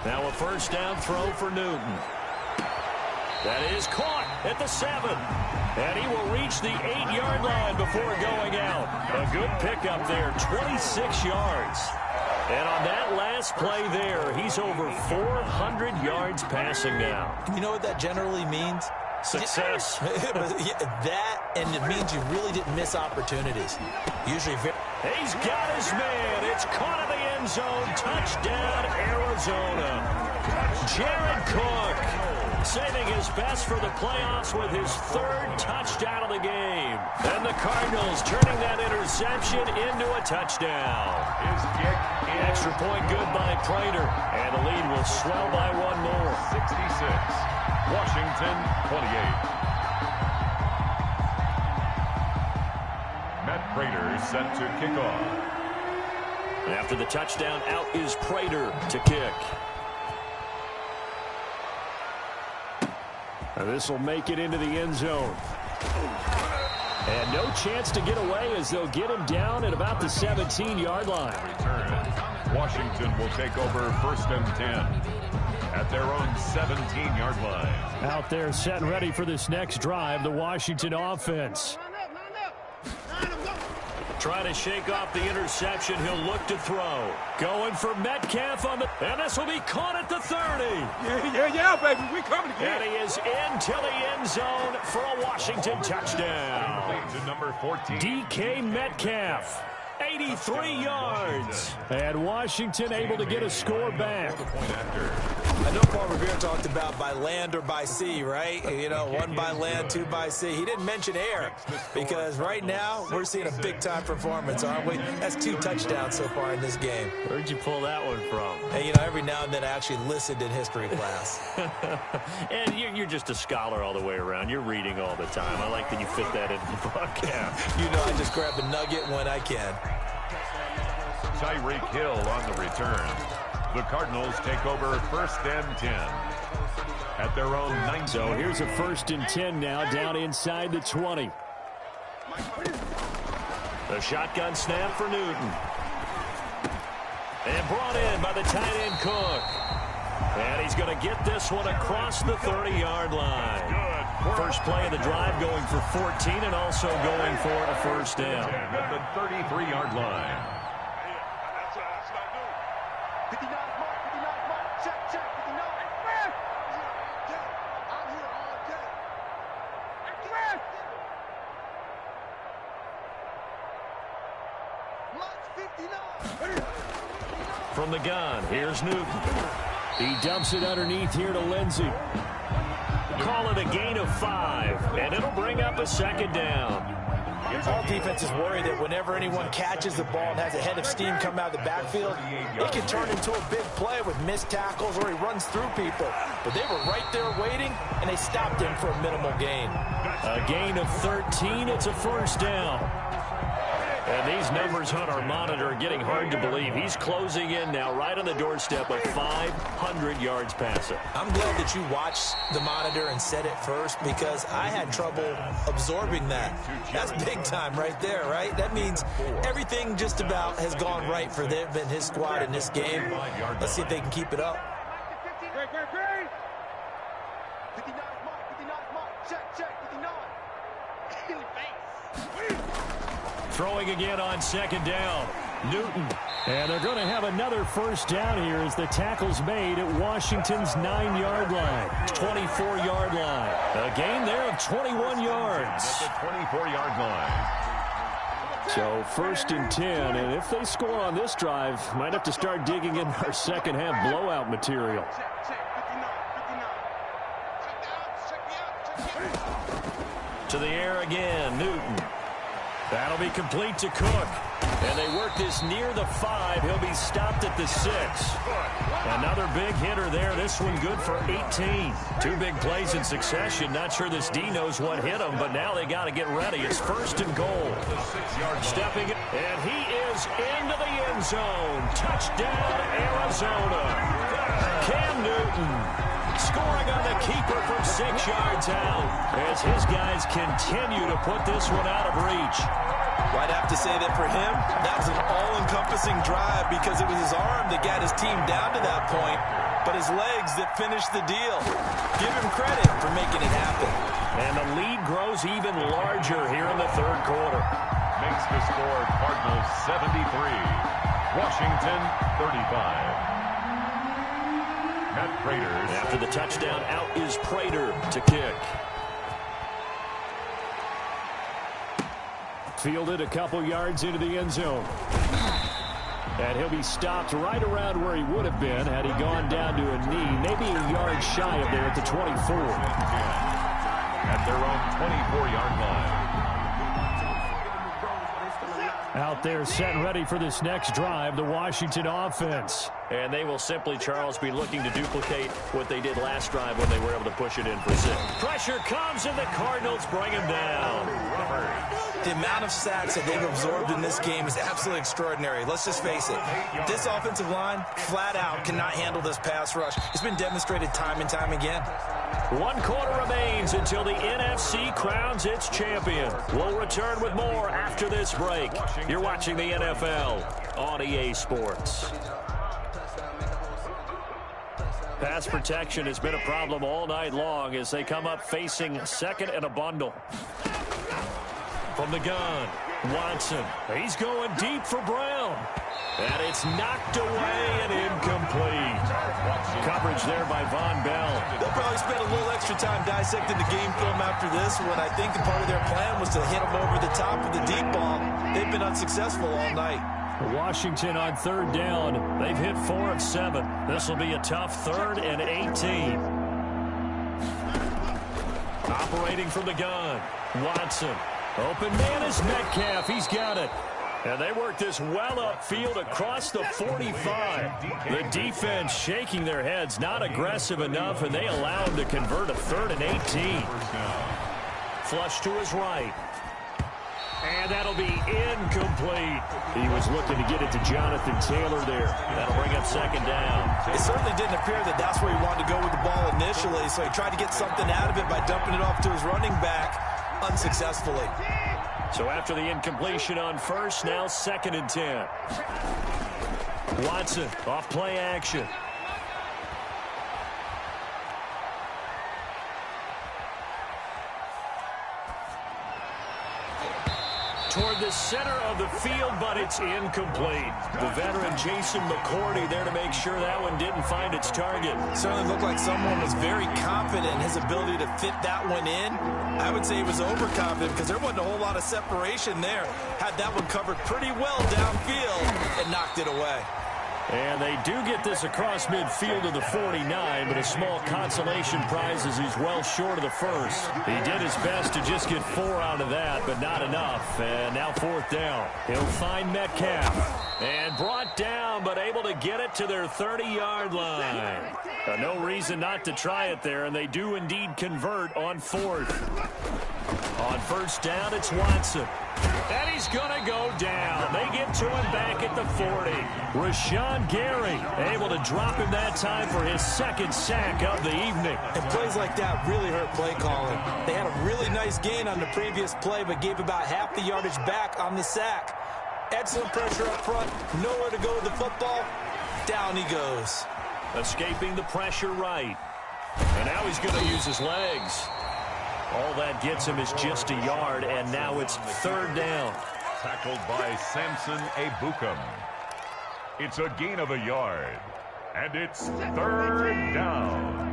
Now a first down throw for Newton. That is caught at the 7. And he will reach the 8-yard line before going out. A good pickup there, 26 yards. And on that last play there, he's over 400 yards passing now. You know what that generally means? Success. That, and it means you really didn't miss opportunities. Usually he's got his man. It's caught in the end zone. Touchdown, Arizona. Jared Cook saving his best for the playoffs with his 3rd touchdown of the game. And the Cardinals turning that interception into a touchdown. Extra point good by Prater. And the lead will swell by 1 more. 66. Washington 28. Matt Prater set to kick off. After the touchdown, out is Prater to kick. And this will make it into the end zone. And no chance to get away as they'll get him down at about the 17-yard line. Return. Washington will take over 1st and 10 at their own 17-yard line. Out there set and ready for this next drive, the Washington offense. Trying to shake off the interception. He'll look to throw. Going for Metcalf on the... And this will be caught at the 30. Yeah, baby. We coming again. And he is into the end zone for a Washington touchdown. To number 14. DK Metcalf. 83 yards. And Washington able to get a score back. I know Paul Revere talked about by land or by sea, right? You know, 1 by land, 2 by sea. He didn't mention air because right now we're seeing a big-time performance, aren't we? That's 2 touchdowns so far in this game. Where'd you pull that one from? Hey, you know, every now and then I actually listened in history class. And you're just a scholar all the way around. You're reading all the time. I like that you fit that into the book. Yeah. You know, I just grab a nugget when I can. Tyreek Hill on the return. The Cardinals take over 1st and 10 at their own 19. So here's a 1st and 10 now down inside the 20. The shotgun snap for Newton. And brought in by the tight end Cook. And he's going to get this one across the 30-yard line. First play of the drive going for 14 and also going for a first down. At the 33-yard line. 59 mark, check, 59. I'm here all day. Block 59. From the gun, here's Newton. He dumps it underneath here to Lindsey. Call it a gain of 5, and it'll bring up a 2nd down. All defenses worry that whenever anyone catches the ball and has a head of steam come out of the backfield, it can turn into a big play with missed tackles or he runs through people. But they were right there waiting, and they stopped him for a minimal gain. A gain of 13, it's a first down. And these numbers on our monitor are getting hard to believe. He's closing in now right on the doorstep of 500 yards passing. I'm glad that you watched the monitor and said it first because I had trouble absorbing that. That's big time right there, right? That means everything just about has gone right for them and his squad in this game. Let's see if they can keep it up. 59 mark, check, 59. In the face. Throwing again on 2nd down. Newton. And they're going to have another first down here as the tackle's made at Washington's 9-yard line. 24-yard line. A gain there of 21 yards. At the 24-yard line. So 1st and 10, and if they score on this drive, might have to start digging in our second half blowout material. To the air again, Newton. That'll be complete to Cook. And they work this near the 5. He'll be stopped at the 6. Another big hitter there. This one good for 18. 2 big plays in succession. Not sure this D knows what hit him, but now they got to get ready. It's 1st and goal. Stepping in, and he is into the end zone. Touchdown, Arizona. Cam Newton scoring on the keeper from 6 yards out as his guys continue to put this one out of reach. I'd have to say that for him, that was an all-encompassing drive because it was his arm that got his team down to that point, but his legs that finished the deal. Give him credit for making it happen. And the lead grows even larger here in the 3rd quarter. Makes the score Cardinals 73, Washington 35. Matt Prater. After the touchdown, out is Prater to kick. Fielded a couple yards into the end zone. And he'll be stopped right around where he would have been had he gone down to a knee, maybe a yard shy of there at the 24. At their own 24-yard line. Out there set and ready for this next drive, the Washington offense. And they will simply, Charles, be looking to duplicate what they did last drive when they were able to push it in for 6. Pressure comes and the Cardinals bring him down. The amount of sacks that they've absorbed in this game is absolutely extraordinary. Let's just face it. This offensive line, flat out, cannot handle this pass rush. It's been demonstrated time and time again. 1 quarter remains until the NFC crowns its champion. We'll return with more after this break. You're watching the NFL on EA Sports. Pass protection has been a problem all night long as they come up facing 2nd and a bundle. From the gun, Watson. He's going deep for Brown. And it's knocked away and incomplete. Coverage there by Von Bell. They'll probably spend a little extra time dissecting the game film after this one. I think part of their plan was to hit them over the top of the deep ball. They've been unsuccessful all night. Washington on 3rd down. They've hit 4 of 7. This will be a tough 3rd and 18. Operating from the gun, Watson. Open man is Metcalf. He's got it. And they work this well upfield across the 45. The defense shaking their heads, not aggressive enough, and they allow him to convert a 3rd and 18. Flush to his right. And that'll be incomplete. He was looking to get it to Jonathan Taylor there. That'll bring up 2nd down. It certainly didn't appear that that's where he wanted to go with the ball initially, so he tried to get something out of it by dumping it off to his running back unsuccessfully. So after the incompletion on 1st, now 2nd and 10. Watson off play action. Toward the center of the field, but it's incomplete. The veteran Jason McCourty there to make sure that one didn't find its target. Certainly looked like someone was very confident in his ability to fit that one in. I would say he was overconfident because there wasn't a whole lot of separation there. Had that one covered pretty well downfield and knocked it away. And they do get this across midfield to the 49, but a small consolation prize as he's well short of the 1st. He did his best to just get 4 out of that, but not enough. And now 4th down. He'll find Metcalf. And brought down, but able to get it to their 30-yard line. No reason not to try it there, and they do indeed convert on 4th. On 1st down, it's Watson. And he's going to go down. They get to him back at the 40. Rashawn Gary able to drop him that time for his 2nd sack of the evening. And plays like that really hurt play calling. They had a really nice gain on the previous play, but gave about half the yardage back on the sack. Excellent pressure up front. Nowhere to go with the football. Down he goes. Escaping the pressure right. And now he's going to use his legs. All that gets him is just a yard, and now it's 3rd down. Tackled by Samson Ebukam. It's a gain of a yard, and it's 3rd down.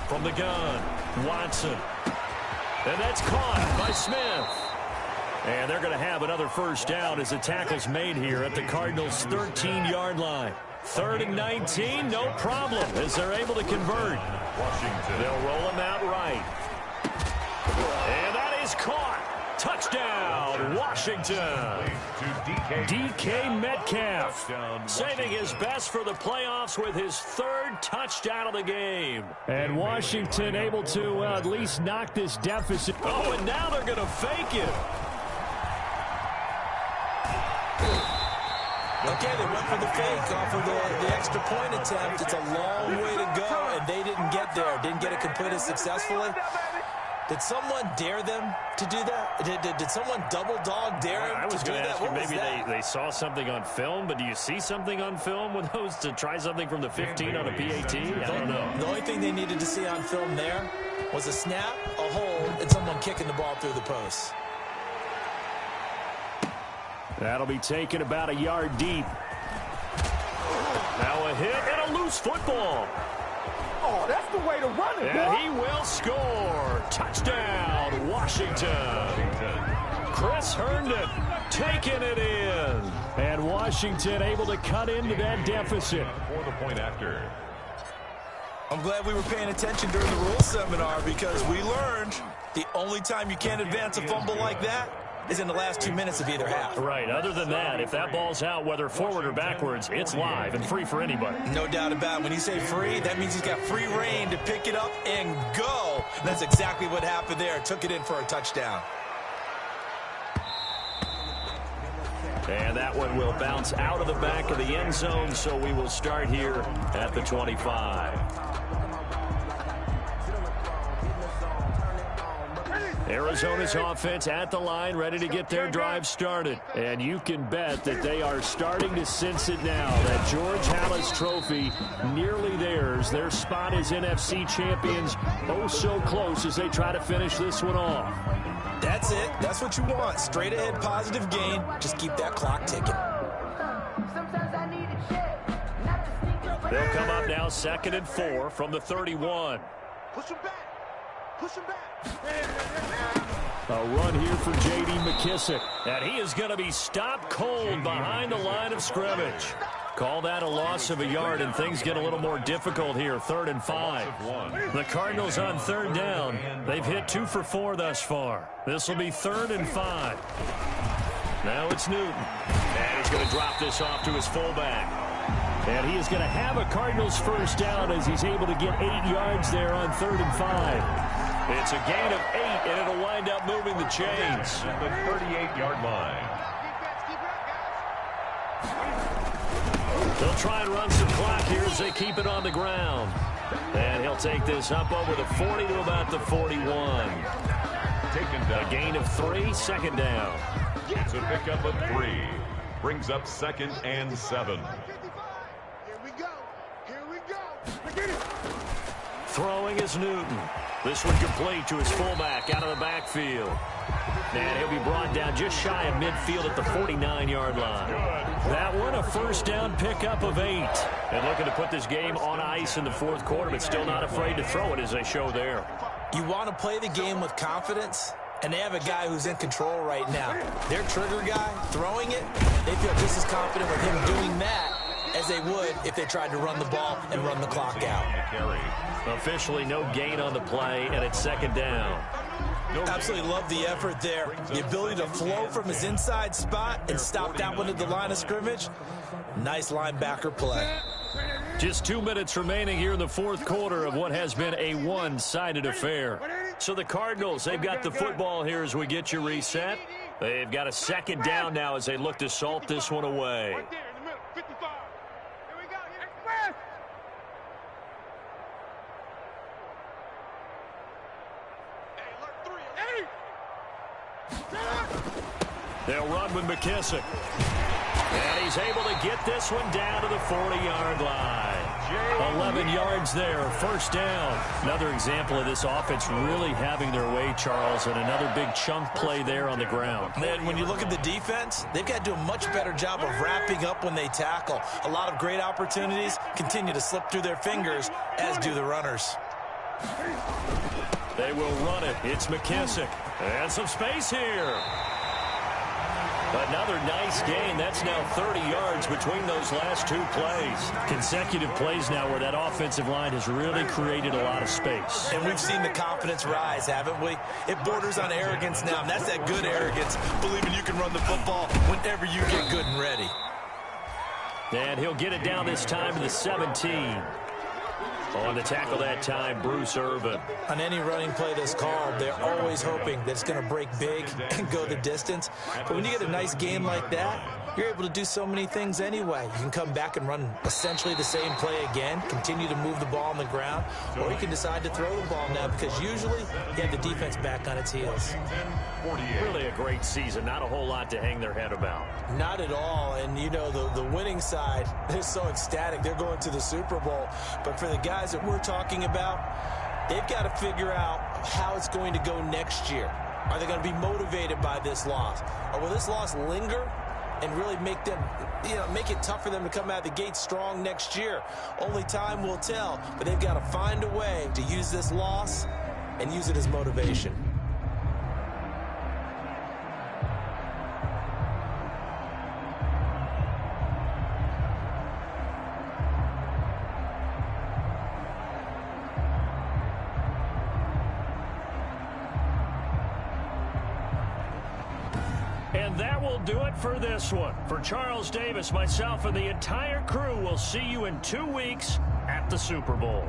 From the gun, Watson. And that's caught by Smith. And they're going to have another first down as the tackle's made here at the Cardinals' 13-yard line. 3rd and 19, no problem, as they're able to convert. Washington. They'll roll him out right. And that is caught. Touchdown, Washington. To DK Metcalf, Touchdown, saving his best for the playoffs with his 3rd touchdown of the game. And Washington able to at least knock this deficit. Oh, and now they're going to fake it. Okay, they went for the fake off of the extra point attempt. It's a long way to go, and they didn't get there. Didn't get it completed successfully. Did someone dare them to do that? Did someone double dog dare them to do that? I was going to ask you, maybe they saw something on film, but do you see something on film with those to try something from the 15 on a PAT? I don't know. The only thing they needed to see on film there was a snap, a hold, and someone kicking the ball through the post. That'll be taken about a yard deep. Now a hit and a loose football. Oh, that's the way to run it, And he will score. Touchdown, Washington. Chris Herndon taking it in. And Washington able to cut into that deficit. For the point after. I'm glad we were paying attention during the rules seminar, because we learned the only time you can't advance a fumble like that is in the last 2 minutes of either half. Right. Other than that, if that ball's out, whether forward or backwards, it's live and free for anybody. No doubt about it. When you say free, that means he's got free reign to pick it up and go. And that's exactly what happened there. Took it in for a touchdown. And that one will bounce out of the back of the end zone, so we will start here at the 25. Arizona's offense at the line, ready to get their drive started. And you can bet that they are starting to sense it now. That George Halas trophy, nearly theirs. Their spot as NFC champions, oh so close as they try to finish this one off. That's it. That's what you want. Straight ahead positive gain. Just keep that clock ticking. They'll come up now 2nd and 4 from the 31. Push him back. Push him back. A run here for J.D. McKissick. And he is going to be stopped cold behind the line of scrimmage. Call that a loss of a yard, and things get a little more difficult here. 3rd and 5. The Cardinals on 3rd down. They've hit 2 for 4 thus far. This will be 3rd and 5. Now it's Newton. And he's going to drop this off to his fullback. And he is going to have a Cardinals first down as he's able to get 8 yards there on 3rd and 5. It's a gain of 8, and it'll wind up moving the chains. At the 38-yard line. They'll try and run some clock here as they keep it on the ground. And he'll take this up over the 40 to about the 41. Taken down. A gain of 3, 2nd down. It's a pickup of 3. Brings up 2nd and 7. Here we go. Here we go. Get it. Throwing is Newton. This one complete to his fullback out of the backfield. And he'll be brought down just shy of midfield at the 49-yard line. That one a first down pickup of 8. And looking to put this game on ice in the 4th quarter, but still not afraid to throw it as they show there. You want to play the game with confidence, and they have a guy who's in control right now. Their trigger guy, throwing it, they feel just as confident with him doing that as they would if they tried to run the ball and run the clock out. Officially no gain on the play, and it's 2nd down. Absolutely love the effort there. The ability to flow from his inside spot and stop that one at the line of scrimmage. Nice linebacker play. Just 2 minutes remaining here in the 4th quarter of what has been a one-sided affair. So the Cardinals, they've got the football here as we get you reset. They've got a 2nd down now as they look to salt this one away. Right there in the middle. 55. Here we go. Express. They'll run with McKissick. And he's able to get this one down to the 40-yard line. 11 yards there, first down. Another example of this offense really having their way, Charles, and another big chunk play there on the ground. And when you look at the defense, they've got to do a much better job of wrapping up when they tackle. A lot of great opportunities continue to slip through their fingers, as do the runners. They will run it. It's McKissick. And some space here. Another nice gain. That's now 30 yards between those last two plays. Consecutive plays now where that offensive line has really created a lot of space. And we've seen the confidence rise, haven't we? It borders on arrogance now, and that's that good arrogance, believing you can run the football whenever you get good and ready. And he'll get it down this time to the 17. On the tackle that time, Bruce Irvin. On any running play that's called, they're always hoping that it's going to break big and go the distance. But when you get a nice game like that, you're able to do so many things anyway. You can come back and run essentially the same play again, continue to move the ball on the ground, or you can decide to throw the ball now because usually you have the defense back on its heels. Really a great season. Not a whole lot to hang their head about. Not at all. And, you know, the winning side, they're so ecstatic. They're going to the Super Bowl. But for the guys that we're talking about, they've got to figure out how it's going to go next year. Are they going to be motivated by this loss? Or will this loss linger and really make them, make it tough for them to come out of the gate strong next year? Only time will tell. But they've got to find a way to use this loss and use it as motivation. And that will do it for this one. For Charles Davis, myself, and the entire crew, will see you in 2 weeks at the Super Bowl.